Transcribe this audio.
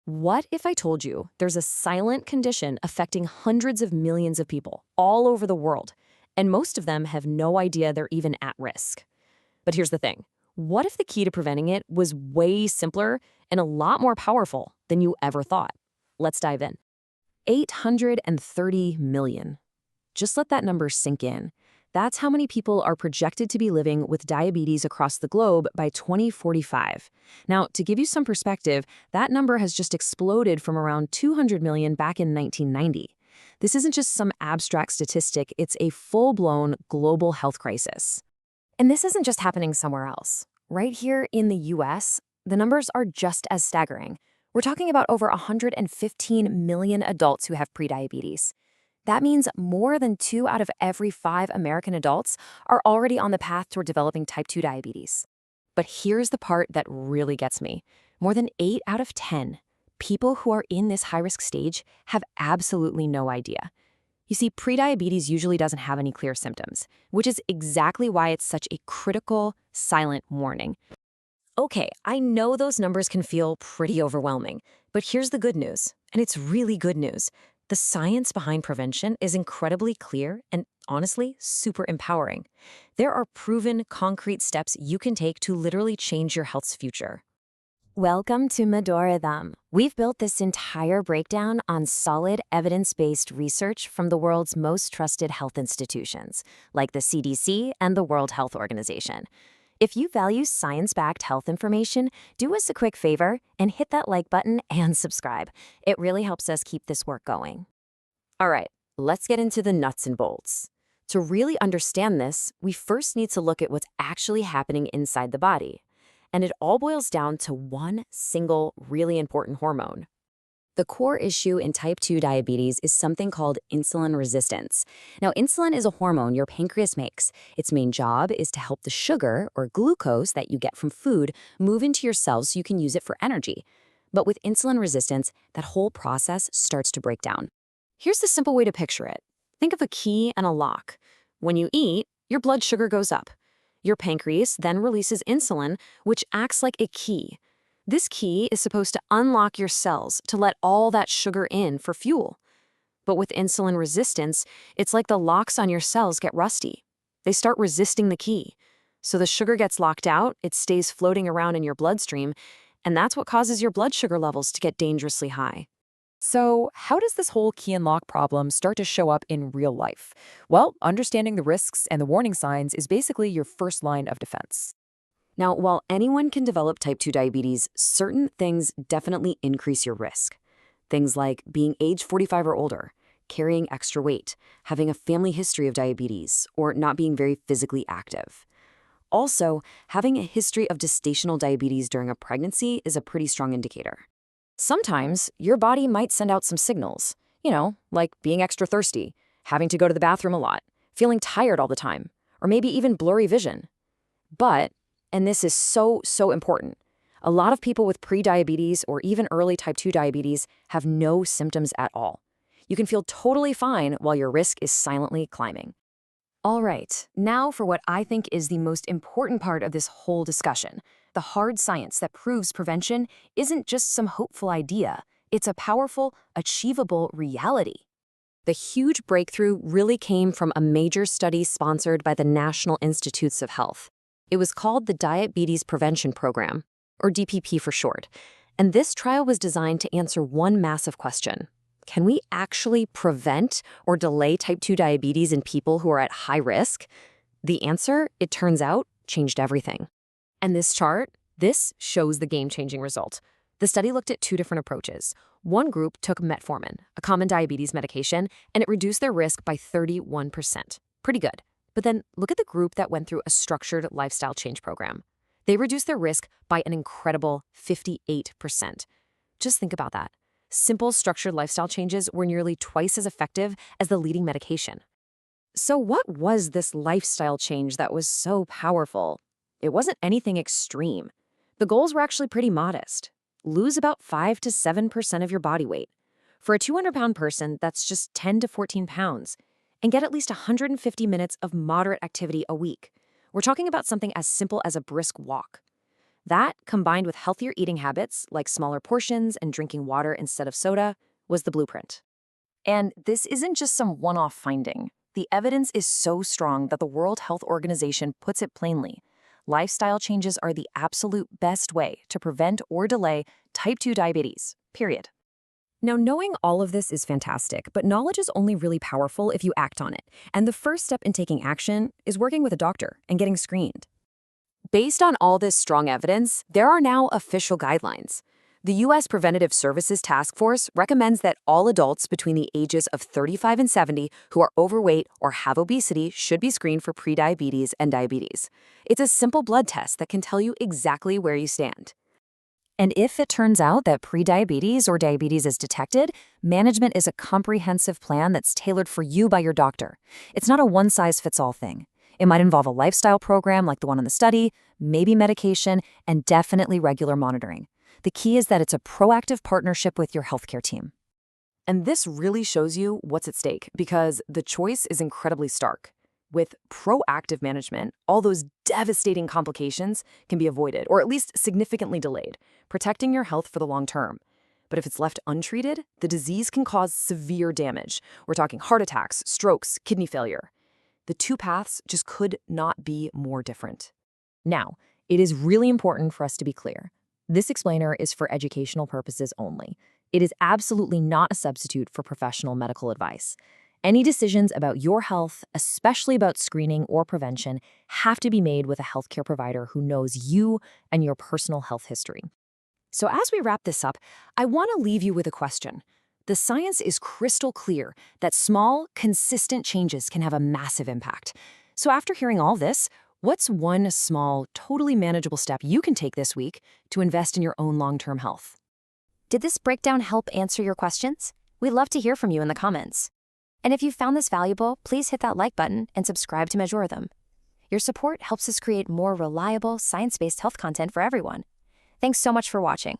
What if I told you there's a silent condition affecting hundreds of millions of people all over the world, and most of them have no idea they're even at risk? But here's the thing. What if the key to preventing it was way simpler and a lot more powerful than you ever thought? Let's dive in. 830 million. Just let that number sink in. That's how many people are projected to be living with diabetes across the globe by 2045. Now, to give you some perspective, that number has just exploded from around 200 million back in 1990. This isn't just some abstract statistic, it's a full-blown global health crisis. And this isn't just happening somewhere else. Right here in the US, the numbers are just as staggering. We're talking about over 115 million adults who have prediabetes. That means more than 2 out of every 5 American adults are already on the path toward developing type 2 diabetes. But here's the part that really gets me. More than 8 out of 10 people who are in this high-risk stage have absolutely no idea. You see, prediabetes usually doesn't have any clear symptoms, which is exactly why it's such a critical, silent warning. Okay, I know those numbers can feel pretty overwhelming, but here's the good news, and it's really good news. The science behind prevention is incredibly clear and, honestly, super empowering. There are proven, concrete steps you can take to literally change your health's future. Welcome to Medoridhem. We've built this entire breakdown on solid, evidence-based research from the world's most trusted health institutions, like the CDC and the World Health Organization. If you value science-backed health information, do us a quick favor and hit that like button and subscribe. It really helps us keep this work going. All right, let's get into the nuts and bolts. To really understand this, we first need to look at what's actually happening inside the body. And it all boils down to one single, really important hormone. The core issue in type 2 diabetes is something called insulin resistance. Now, insulin is a hormone your pancreas makes. Its main job is to help the sugar, or glucose, that you get from food move into your cells so you can use it for energy. But with insulin resistance, that whole process starts to break down. Here's the simple way to picture it. Think of a key and a lock. When you eat, your blood sugar goes up. Your pancreas then releases insulin, which acts like a key. This key is supposed to unlock your cells to let all that sugar in for fuel. But with insulin resistance, it's like the locks on your cells get rusty. They start resisting the key. So the sugar gets locked out, it stays floating around in your bloodstream, and that's what causes your blood sugar levels to get dangerously high. So, how does this whole key and lock problem start to show up in real life? Well, understanding the risks and the warning signs is basically your first line of defense. Now, while anyone can develop type 2 diabetes, certain things definitely increase your risk. Things like being age 45 or older, carrying extra weight, having a family history of diabetes, or not being very physically active. Also, having a history of gestational diabetes during a pregnancy is a pretty strong indicator. Sometimes, your body might send out some signals, like being extra thirsty, having to go to the bathroom a lot, feeling tired all the time, or maybe even blurry vision. But, and this is so important, a lot of people with prediabetes or even early type 2 diabetes have no symptoms at all. You can feel totally fine while your risk is silently climbing. All right, now for what I think is the most important part of this whole discussion. The hard science that proves prevention isn't just some hopeful idea. It's a powerful, achievable reality. The huge breakthrough really came from a major study sponsored by the National Institutes of Health. It was called the Diabetes Prevention Program, or DPP for short. And this trial was designed to answer one massive question. Can we actually prevent or delay type 2 diabetes in people who are at high risk? The answer, it turns out, changed everything. And this chart, this shows the game-changing result. The study looked at 2 different approaches. One group took metformin, a common diabetes medication, and it reduced their risk by 31%. Pretty good. But then look at the group that went through a structured lifestyle change program. They reduced their risk by an incredible 58%. Just think about that. Simple structured lifestyle changes were nearly twice as effective as the leading medication. So what was this lifestyle change that was so powerful? It wasn't anything extreme. The goals were actually pretty modest. Lose about 5 to 7% of your body weight. For a 200-pound person, that's just 10 to 14 pounds. And get at least 150 minutes of moderate activity a week. We're talking about something as simple as a brisk walk. That, combined with healthier eating habits like smaller portions and drinking water instead of soda, was the blueprint. And this isn't just some one-off finding. The evidence is so strong that the World Health Organization puts it plainly. Lifestyle changes are the absolute best way to prevent or delay type 2 diabetes, period. Now, knowing all of this is fantastic, but knowledge is only really powerful if you act on it. And the first step in taking action is working with a doctor and getting screened. Based on all this strong evidence, there are now official guidelines. The U.S. Preventative Services Task Force recommends that all adults between the ages of 35 and 70 who are overweight or have obesity should be screened for prediabetes and diabetes. It's a simple blood test that can tell you exactly where you stand. And if it turns out that prediabetes or diabetes is detected, management is a comprehensive plan that's tailored for you by your doctor. It's not a one-size-fits-all thing. It might involve a lifestyle program like the one in the study, maybe medication, and definitely regular monitoring. The key is that it's a proactive partnership with your healthcare team. And this really shows you what's at stake because the choice is incredibly stark. With proactive management, all those devastating complications can be avoided or at least significantly delayed, protecting your health for the long term. But if it's left untreated, the disease can cause severe damage. We're talking heart attacks, strokes, kidney failure. The two paths just could not be more different. Now, it is really important for us to be clear. This explainer is for educational purposes only. It is absolutely not a substitute for professional medical advice. Any decisions about your health, especially about screening or prevention, have to be made with a healthcare provider who knows you and your personal health history. So as we wrap this up, I want to leave you with a question. The science is crystal clear that small, consistent changes can have a massive impact. So after hearing all this, what's one small, totally manageable step you can take this week to invest in your own long-term health? Did this breakdown help answer your questions? We'd love to hear from you in the comments. And if you found this valuable, please hit that like button and subscribe to Measure Them. Your support helps us create more reliable, science-based health content for everyone. Thanks so much for watching.